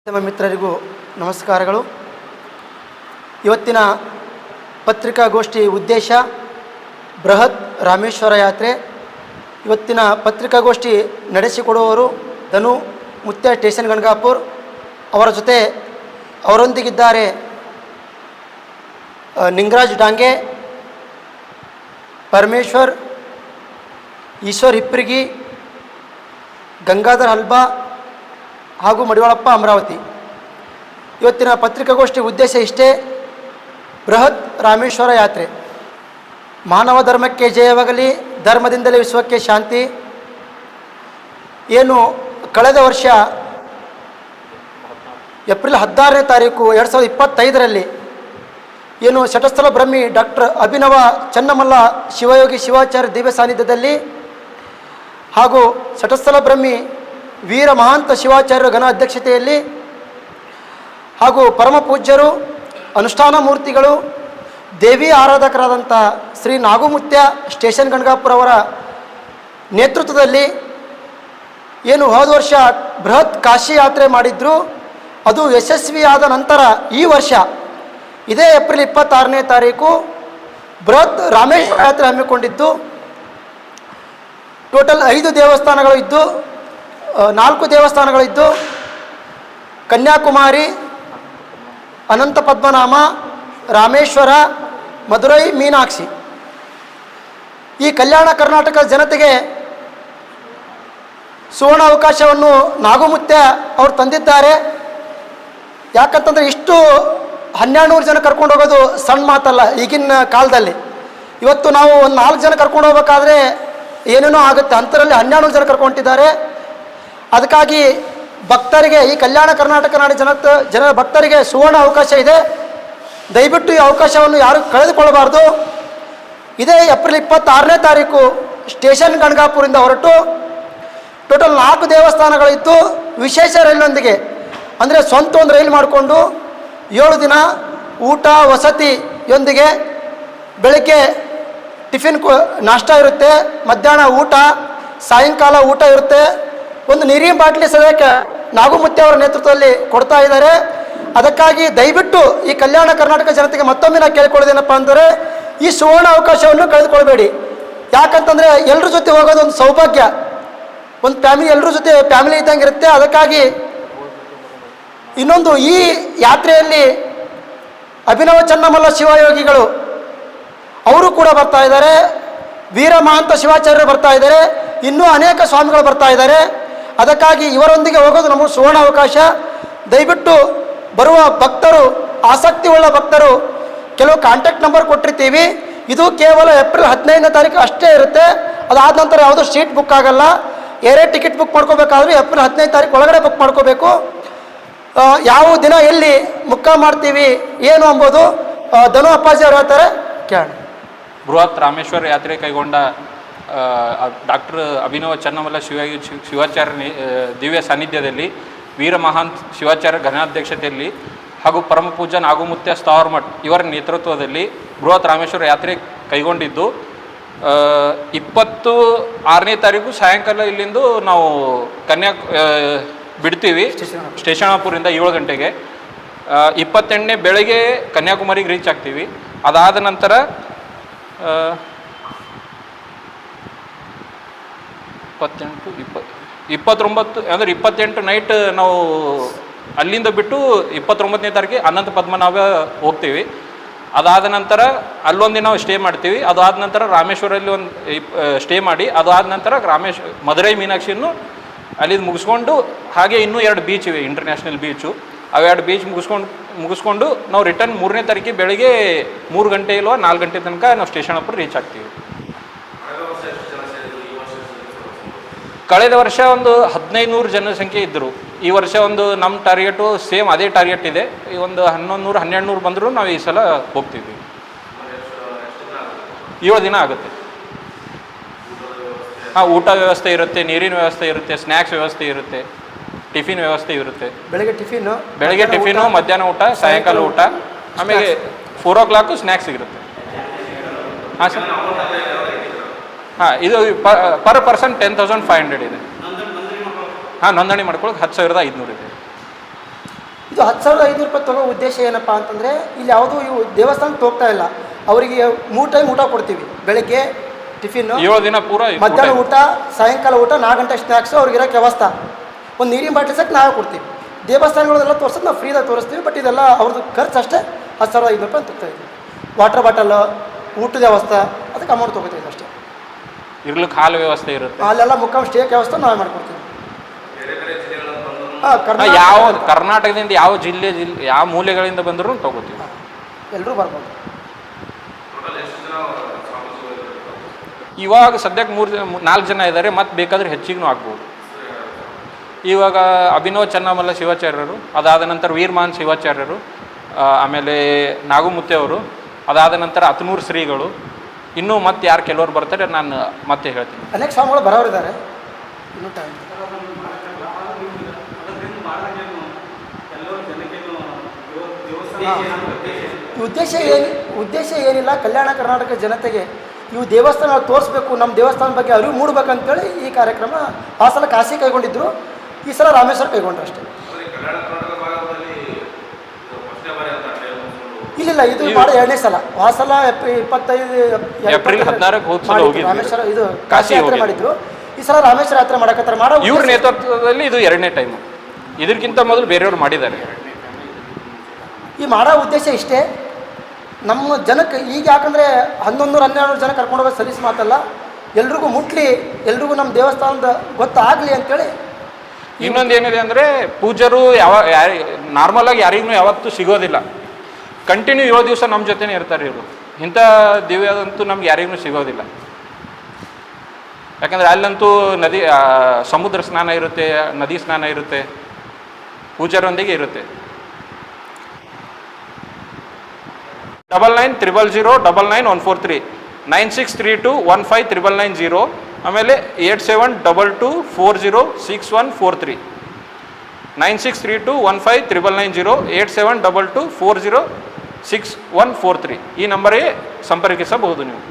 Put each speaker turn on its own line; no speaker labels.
ನಮ್ಮ ಮಿತ್ರರಿಗೂ ನಮಸ್ಕಾರಗಳು. ಇವತ್ತಿನ ಪತ್ರಿಕಾಗೋಷ್ಠಿ ಉದ್ದೇಶ ಬೃಹತ್ ರಾಮೇಶ್ವರ ಯಾತ್ರೆ. ಇವತ್ತಿನ ಪತ್ರಿಕಾಗೋಷ್ಠಿ ನಡೆಸಿಕೊಡುವವರು ಧನು ಮುತ್ಯ ಸ್ಟೇಷನ್ ಗಣಗಾಪುರ್. ಅವರ ಜೊತೆ ಅವರೊಂದಿಗಿದ್ದಾರೆ ನಿಂಗರಾಜ್ ಡಾಂಗೆ, ಪರಮೇಶ್ವರ್, ಈಶ್ವರ್ ಹಿಪ್ರಿಗಿ, ಗಂಗಾಧರ್ ಹಲ್ಬಾ ಹಾಗೂ ಮಡಿವಾಳಪ್ಪ ಅಮರಾವತಿ. ಇವತ್ತಿನ ಪತ್ರಿಕಾಗೋಷ್ಠಿ ಉದ್ದೇಶ ಇಷ್ಟೇ: ಬೃಹತ್ ರಾಮೇಶ್ವರ ಯಾತ್ರೆ. ಮಾನವ ಧರ್ಮಕ್ಕೆ ಜಯವಾಗಲಿ, ಧರ್ಮದಿಂದಲೇ ವಿಶ್ವಕ್ಕೆ ಶಾಂತಿ. ಏನು ಕಳೆದ ವರ್ಷ ಏಪ್ರಿಲ್ 16ನೇ ತಾರೀಕು 2025ರಲ್ಲಿ ಏನು ಶಟಸ್ಥಲ ಬ್ರಹ್ಮಿ ಡಾಕ್ಟರ್ ಅಭಿನವ ಚನ್ನಮಲ್ಲ ಶಿವಯೋಗಿ ಶಿವಾಚಾರ್ಯ ದಿವ್ಯ ಸಾನ್ನಿಧ್ಯದಲ್ಲಿ ಹಾಗೂ ಶಟಸ್ಥಲ ಬ್ರಹ್ಮಿ ವೀರ ಮಹಾಂತ ಶಿವಾಚಾರ್ಯರ ಘನ ಅಧ್ಯಕ್ಷತೆಯಲ್ಲಿ ಹಾಗೂ ಪರಮ ಪೂಜ್ಯರು ಅನುಷ್ಠಾನ ಮೂರ್ತಿಗಳು ದೇವಿ ಆರಾಧಕರಾದಂಥ ಶ್ರೀ ನಾಗುಮುತ್ಯ ಸ್ಟೇಷನ್ ಗಣಗಾಪುರ ಅವರ ನೇತೃತ್ವದಲ್ಲಿ ಏನು ಹೋದ ವರ್ಷ ಬೃಹತ್ ಕಾಶಿ ಯಾತ್ರೆ ಮಾಡಿದ್ರು, ಅದು ಯಶಸ್ವಿಯಾದ ನಂತರ ಈ ವರ್ಷ ಇದೇ ಏಪ್ರಿಲ್ 26ನೇ ತಾರೀಕು ಬೃಹತ್ ರಾಮೇಶ್ವರ ಯಾತ್ರೆ ಹಮ್ಮಿಕೊಂಡಿದ್ದು. ಟೋಟಲ್ 5 ದೇವಸ್ಥಾನಗಳು ಇದ್ದು, 4 ದೇವಸ್ಥಾನಗಳಿದ್ದು, ಕನ್ಯಾಕುಮಾರಿ, ಅನಂತ ಪದ್ಮನಾಮ, ರಾಮೇಶ್ವರ, ಮಧುರೈ, ಮೀನಾಕ್ಷಿ. ಈ ಕಲ್ಯಾಣ ಕರ್ನಾಟಕ ಜನತೆಗೆ ಸುವರ್ಣ ಅವಕಾಶವನ್ನು ನಾಗುಮುತ್ಯ ಅವರು ತಂದಿದ್ದಾರೆ. ಯಾಕಂತಂದರೆ ಇಷ್ಟು 1200 ಜನ ಕರ್ಕೊಂಡು ಹೋಗೋದು ಸಣ್ಣ ಮಾತಲ್ಲ ಈಗಿನ ಕಾಲದಲ್ಲಿ. ಇವತ್ತು ನಾವು ಒಂದು 4 ಜನ ಕರ್ಕೊಂಡು ಹೋಗ್ಬೇಕಾದ್ರೆ ಏನೇನೋ ಆಗುತ್ತೆ, ಅಂಥರಲ್ಲಿ 1200 ಜನ ಕರ್ಕೊಂಡಿದ್ದಾರೆ. ಅದಕ್ಕಾಗಿ ಭಕ್ತರಿಗೆ, ಈ ಕಲ್ಯಾಣ ಕರ್ನಾಟಕ ನಾಡಿನ ಜನರ ಭಕ್ತರಿಗೆ ಸುವರ್ಣ ಅವಕಾಶ ಇದೆ. ದಯವಿಟ್ಟು ಈ ಅವಕಾಶವನ್ನು ಯಾರು ಕಳೆದುಕೊಳ್ಳಬಾರ್ದು. ಇದೇ ಏಪ್ರಿಲ್ 26ನೇ ತಾರೀಕು ಸ್ಟೇಷನ್ ಗಣಗಾಪುರಿಂದ ಹೊರಟು ಟೋಟಲ್ 4 ದೇವಸ್ಥಾನಗಳಿದ್ದು, ವಿಶೇಷ ರೈಲಿನೊಂದಿಗೆ, ಅಂದರೆ ಸ್ವಂತ ಒಂದು ರೈಲು ಮಾಡಿಕೊಂಡು 7 ದಿನ ಊಟ ವಸತಿಯೊಂದಿಗೆ ಬೆಳಗ್ಗೆ ಟಿಫಿನ್ ನಾಷ್ಟ ಇರುತ್ತೆ, ಮಧ್ಯಾಹ್ನ ಊಟ, ಸಾಯಂಕಾಲ ಊಟ ಇರುತ್ತೆ. ಒಂದು ನೀರಿನ ಬಾಟ್ಲಿ ಸದ್ಯಕ್ಕೆ ನಾಗುಮುತ್ಯ ಅವರ ನೇತೃತ್ವದಲ್ಲಿ ಕೊಡ್ತಾ ಇದ್ದಾರೆ. ಅದಕ್ಕಾಗಿ ದಯವಿಟ್ಟು ಈ ಕಲ್ಯಾಣ ಕರ್ನಾಟಕ ಜನತೆಗೆ ಮತ್ತೊಮ್ಮೆ ನಾನು ಕೇಳಿಕೊಳ್ಳೋದೇನಪ್ಪ ಅಂದರೆ, ಈ ಸುವರ್ಣ ಅವಕಾಶವನ್ನು ಕಳೆದುಕೊಳ್ಬೇಡಿ. ಯಾಕಂತಂದರೆ ಎಲ್ಲರ ಜೊತೆ ಹೋಗೋದು ಒಂದು ಸೌಭಾಗ್ಯ, ಒಂದು ಫ್ಯಾಮಿಲಿ, ಎಲ್ಲರ ಜೊತೆ ಫ್ಯಾಮಿಲಿ ಇದ್ದಂಗೆ ಇರುತ್ತೆ. ಅದಕ್ಕಾಗಿ ಇನ್ನೊಂದು, ಈ ಯಾತ್ರೆಯಲ್ಲಿ ಅಭಿನವ ಚನ್ನಮಲ್ಲ ಶಿವಯೋಗಿಗಳು ಅವರು ಕೂಡ ಬರ್ತಾ ಇದ್ದಾರೆ, ವೀರ ಮಹಾಂತ ಶಿವಾಚಾರ್ಯರು ಬರ್ತಾ ಇದ್ದಾರೆ, ಇನ್ನೂ ಅನೇಕ ಸ್ವಾಮಿಗಳು ಬರ್ತಾ ಇದ್ದಾರೆ. ಅದಕ್ಕಾಗಿ ಇವರೊಂದಿಗೆ ಹೋಗೋದು ನಮಗೆ ಸುವರ್ಣ ಅವಕಾಶ. ದಯವಿಟ್ಟು ಬರುವ ಭಕ್ತರು, ಆಸಕ್ತಿ ಉಳ್ಳ ಭಕ್ತರು, ಕೆಲವು ಕಾಂಟ್ಯಾಕ್ಟ್ ನಂಬರ್ ಕೊಟ್ಟಿರ್ತೀವಿ. ಇದು ಕೇವಲ ಏಪ್ರಿಲ್ 15ನೇ ತಾರೀಕು ಅಷ್ಟೇ ಇರುತ್ತೆ. ಅದಾದ ನಂತರ ಯಾವುದೋ ಸೀಟ್ ಬುಕ್ ಆಗಲ್ಲ. ಏರೇ ಟಿಕೆಟ್ ಬುಕ್ ಮಾಡ್ಕೋಬೇಕಾದ್ರೂ ಏಪ್ರಿಲ್ 15ನೇ ತಾರೀಕು ಒಳಗಡೆ ಬುಕ್ ಮಾಡ್ಕೋಬೇಕು. ಯಾವ ದಿನ ಎಲ್ಲಿ ಮುಕ್ಕ ಮಾಡ್ತೀವಿ ಏನು ಅಂಬೋದು ಧನು ಅಪ್ಪಾಜಿ ಅವರು ಹೇಳ್ತಾರೆ, ಕೇಳೋಣ.
ಬೃಹತ್ ರಾಮೇಶ್ವರ ಯಾತ್ರೆ ಕೈಗೊಂಡ ಡಾಕ್ಟರ್ ಅಭಿನವ ಚನ್ನಮಲ್ಲ ಶಿವಾಚಾರ್ಯ ದಿವ್ಯ ಸಾನ್ನಿಧ್ಯದಲ್ಲಿ ವೀರ ಮಹಾಂತ್ ಶಿವಾಚಾರ್ಯ ಘನಾಧ್ಯಕ್ಷತೆಯಲ್ಲಿ ಹಾಗೂ ಪರಮ ಪೂಜ್ಯ ನಾಗುಮುತ್ಯ ಸ್ಥಾವರಮಠ್ ಇವರ ನೇತೃತ್ವದಲ್ಲಿ ಬೃಹತ್ ರಾಮೇಶ್ವರ ಯಾತ್ರೆ ಕೈಗೊಂಡಿದ್ದು, 26ನೇ ತಾರೀಕು ಸಾಯಂಕಾಲ ಇಲ್ಲಿಂದ ನಾವು ಬಿಡ್ತೀವಿ ಸ್ಟೇಷನಾಪುರಿಂದ 7 ಗಂಟೆಗೆ. 28ನೇ ಬೆಳಗ್ಗೆ ಕನ್ಯಾಕುಮಾರಿಗೆ ರೀಚ್ ಆಗ್ತೀವಿ. ಅದಾದ ನಂತರ 29 ಅಂದರೆ 28 ನೈಟ್ ನಾವು ಅಲ್ಲಿಂದ ಬಿಟ್ಟು 29ನೇ ತಾರೀಕಿಗೆ ಅನಂತ ಪದ್ಮನಾಭ ಹೋಗ್ತೀವಿ. ಅದಾದ ನಂತರ ಅಲ್ಲೊಂದು ದಿನ ಸ್ಟೇ ಮಾಡ್ತೀವಿ. ಅದಾದ ನಂತರ ರಾಮೇಶ್ವರಲ್ಲಿ ಒಂದು ಸ್ಟೇ ಮಾಡಿ, ಅದಾದ ನಂತರ ಮಧುರೈ ಮೀನಾಕ್ಷಿಯನ್ನು ಅಲ್ಲಿಂದ ಮುಗಿಸ್ಕೊಂಡು, ಹಾಗೆ ಇನ್ನೂ 2 ಬೀಚ್ ಇವೆ, ಇಂಟರ್ನ್ಯಾಷನಲ್ ಬೀಚು. ಅವೆರಡು ಬೀಚ್ ಮುಗಿಸ್ಕೊಂಡು ನಾವು ರಿಟರ್ನ್ 3ನೇ ತಾರೀಕಿಗೆ ಬೆಳಗ್ಗೆ 3 ಗಂಟೆ ಇಲ್ವಾ 4 ಗಂಟೆ ತನಕ ನಾವು ಸ್ಟೇಷನಪ್ಪು ರೀಚ್ ಆಗ್ತೀವಿ. ಕಳೆದ ವರ್ಷ ಒಂದು 1500 ಜನಸಂಖ್ಯೆ ಇದ್ದರು. ಈ ವರ್ಷ ಒಂದು ನಮ್ಮ ಟಾರ್ಗೆಟು ಸೇಮ್ ಅದೇ ಟಾರ್ಗೆಟ್ ಇದೆ. ಈ ಒಂದು 1100-1200 ಬಂದರೂ ನಾವು ಈ ಸಲ ಹೋಗ್ತೀವಿ. 7 ದಿನ ಆಗುತ್ತೆ. ಹಾಂ, ಊಟ ವ್ಯವಸ್ಥೆ ಇರುತ್ತೆ, ನೀರಿನ ವ್ಯವಸ್ಥೆ ಇರುತ್ತೆ, ಸ್ನ್ಯಾಕ್ಸ್ ವ್ಯವಸ್ಥೆ ಇರುತ್ತೆ, ಟಿಫಿನ್ ವ್ಯವಸ್ಥೆ ಇರುತ್ತೆ. ಬೆಳಗ್ಗೆ ಟಿಫಿನು, ಮಧ್ಯಾಹ್ನ ಊಟ, ಸಾಯಂಕಾಲ ಊಟ, ಆಮೇಲೆ 4 o'clock ಸ್ನ್ಯಾಕ್ಸ್ ಇರುತ್ತೆ. ಹಾಂ ಸರ್. ಹಾಂ, ಇದು ಪರ್ ಪರ್ಸನ್ 10,500 ಇದೆ. ಹಾಂ, ನೋಂದಣಿ ಮಾಡ್ಕೊಳ್ಳೋಕೆ 10,500 ಇದೆ.
ಇದು 10,500 ರೂಪಾಯಿ ತಗೋ ಉದ್ದೇಶ ಏನಪ್ಪ ಅಂತಂದರೆ ಇಲ್ಲಿ ಯಾವುದೂ ಇವು ದೇವಸ್ಥಾನಕ್ಕೆ ಹೋಗ್ತಾ ಇಲ್ಲ, ಅವರಿಗೆ 3 ಟೈಮ್ ಊಟ ಕೊಡ್ತೀವಿ. ಬೆಳಗ್ಗೆ ಟಿಫಿನ್ನು,
7 ದಿನ ಪೂರ
ಮಧ್ಯಾಹ್ನ ಊಟ, ಸಾಯಂಕಾಲ ಊಟ, 4 ಗಂಟೆ ಸ್ನ್ಯಾಕ್ಸು, ಅವ್ರಿಗೆ ಇರೋಕ್ಕೆ ವ್ಯವಸ್ಥೆ. ಒಂದು ನೀರಿನ ಬಾಟ್ಲಿ ಸಕ್ಕೆ ನಾವೇ ಕೊಡ್ತೀವಿ. ದೇವಸ್ಥಾನಗಳನ್ನೆಲ್ಲ ತೋರಿಸೋದು ನಾವು ಫ್ರೀದಾಗ ತೋರಿಸ್ತೀವಿ. ಬಟ್ ಇದೆಲ್ಲ ಅವ್ರದ್ದು ಖರ್ಚು ಅಷ್ಟೇ 10,500 ರೂಪಾಯಿ ಅಂತ ಇದ್ದೀವಿ. ವಾಟರ್ ಬಾಟಲ್, ಊಟದ ವ್ಯವಸ್ಥೆ, ಅದಕ್ಕೆ ಅಮೌಂಟ್ ತೊಗೋತೀವಿ ಅಷ್ಟೇ.
ಇರ್ಲಿಕ್ಕೆ ಹಾಲು ವ್ಯವಸ್ಥೆ ಇರುತ್ತೆ,
ಅಲ್ಲೆಲ್ಲ ಮುಖಾಂ ಸ್ಟೇಕ್ ವ್ಯವಸ್ಥೆ ನಾವೇ ಮಾಡ್ಕೊಡ್ತೀವಿ.
ಯಾವ ಕರ್ನಾಟಕದಿಂದ ಯಾವ ಜಿಲ್ಲೆ ಯಾವ ಮೂಲೆಗಳಿಂದ ಬಂದರೂ ತಗೋತೀವಿ,
ಎಲ್ಲರೂ ಬರ್ಬೋದು.
ಇವಾಗ ಸದ್ಯಕ್ಕೆ 4 ಜನ ಇದ್ದಾರೆ, ಮತ್ತು ಬೇಕಾದರೆ ಹೆಚ್ಚಿಗೂ ಆಗ್ಬೋದು. ಇವಾಗ ಅಭಿನವ್ ಚೆನ್ನಮಲ್ಲ ಶಿವಾಚಾರ್ಯರು, ಅದಾದ ನಂತರ ವೀರಮಾನ್ ಶಿವಾಚಾರ್ಯರು, ಆಮೇಲೆ ನಾಗುಮುತ್ತೆ ಅವರು, ಅದಾದ ನಂತರ ಅತನೂರು ಶ್ರೀಗಳು, ಇನ್ನೂ ಮತ್ತೆ ಯಾರು ಕೆಲವರು ಬರ್ತಾರೆ ನಾನು ಮತ್ತೆ ಹೇಳ್ತೀನಿ. ಅನೇಕ
ಸ್ವಾಮಿಗಳು ಬರೋರಿದ್ದಾರೆ. ಇನ್ನೂ ಟೈಮ್ ಉದ್ದೇಶ ಏನಿಲ್ಲ, ಕಲ್ಯಾಣ ಕರ್ನಾಟಕ ಜನತೆಗೆ ಇವು ದೇವಸ್ಥಾನ ತೋರಿಸ್ಬೇಕು, ನಮ್ಮ ದೇವಸ್ಥಾನ ಬಗ್ಗೆ ಅರಿವು ಮೂಡಬೇಕಂತೇಳಿ ಈ ಕಾರ್ಯಕ್ರಮ ಆ ಸಲ ಕಾಶಿ ಕೈಗೊಂಡಿದ್ರು, ಈ ಸಲ ರಾಮೇಶ್ವರ ಕೈಗೊಂಡ್ರು ಅಷ್ಟೇ. ಇಲ್ಲ, ಇದು ಮಾಡೋ 2ನೇ ಸಲ. ಆ ಸಲ
ಏಪ್ರಿಲ್ 16
ರಾಮೇಶ್ವರ ಇದು ಕಾಶಿ ಯಾತ್ರೆ ಮಾಡಿದ್ರು. ಈ ಸಲ ರಾಮೇಶ್ವರ ಯಾತ್ರೆ ಮಾಡಕತ್ತಾರೆ.
ಇವ್ರ ನೇತೃತ್ವದಲ್ಲಿ ಇದು 2ನೇ ಟೈಮ್. ಇದಕ್ಕಿಂತ ಮೊದಲು ಬೇರೆಯವರು ಮಾಡಿದ್ದಾರೆ.
ಈ ಮಾಡೋ ಉದ್ದೇಶ ಇಷ್ಟೇ, ನಮ್ಮ ಜನಕ್ಕೆ ಈಗ ಯಾಕಂದರೆ 1100-1200 ಜನ ಕರ್ಕೊಂಡು ಹೋಗೋದು ಸಲೀಸ್ ಮಾತಲ್ಲ, ಎಲ್ರಿಗೂ ಮುಟ್ಲಿ, ಎಲ್ರಿಗೂ ನಮ್ಮ ದೇವಸ್ಥಾನದ ಗೊತ್ತಾಗಲಿ ಅಂತೇಳಿ.
ಇನ್ನೊಂದು ಏನಿದೆ ಅಂದರೆ ಪೂಜಾರು ನಾರ್ಮಲ್ ಆಗಿ ಯಾರಿಗೂ ಯಾವತ್ತೂ ಸಿಗೋದಿಲ್ಲ. ಕಂಟಿನ್ಯೂ 7 ದಿವಸ ನಮ್ಮ ಜೊತೆನೇ ಇರ್ತಾರೆ ಇವರು. ಇಂಥ ದಿವ್ಯದಂತೂ ನಮ್ಗೆ ಯಾರಿಗೂ ಸಿಗೋದಿಲ್ಲ. ಯಾಕಂದರೆ ಅಲ್ಲಂತೂ ಸಮುದ್ರ ಸ್ನಾನ ಇರುತ್ತೆ, ನದಿ ಸ್ನಾನ ಇರುತ್ತೆ, ಪೂಜಾರೊಂದಿಗೆ ಇರುತ್ತೆ. 9900099143 9632159990 ಆಮೇಲೆ 8722406143 9632159990 8722406143 ಈ ನಂಬರಿಗೆ ಸಂಪರ್ಕಿಸಬಹುದು ನೀವು.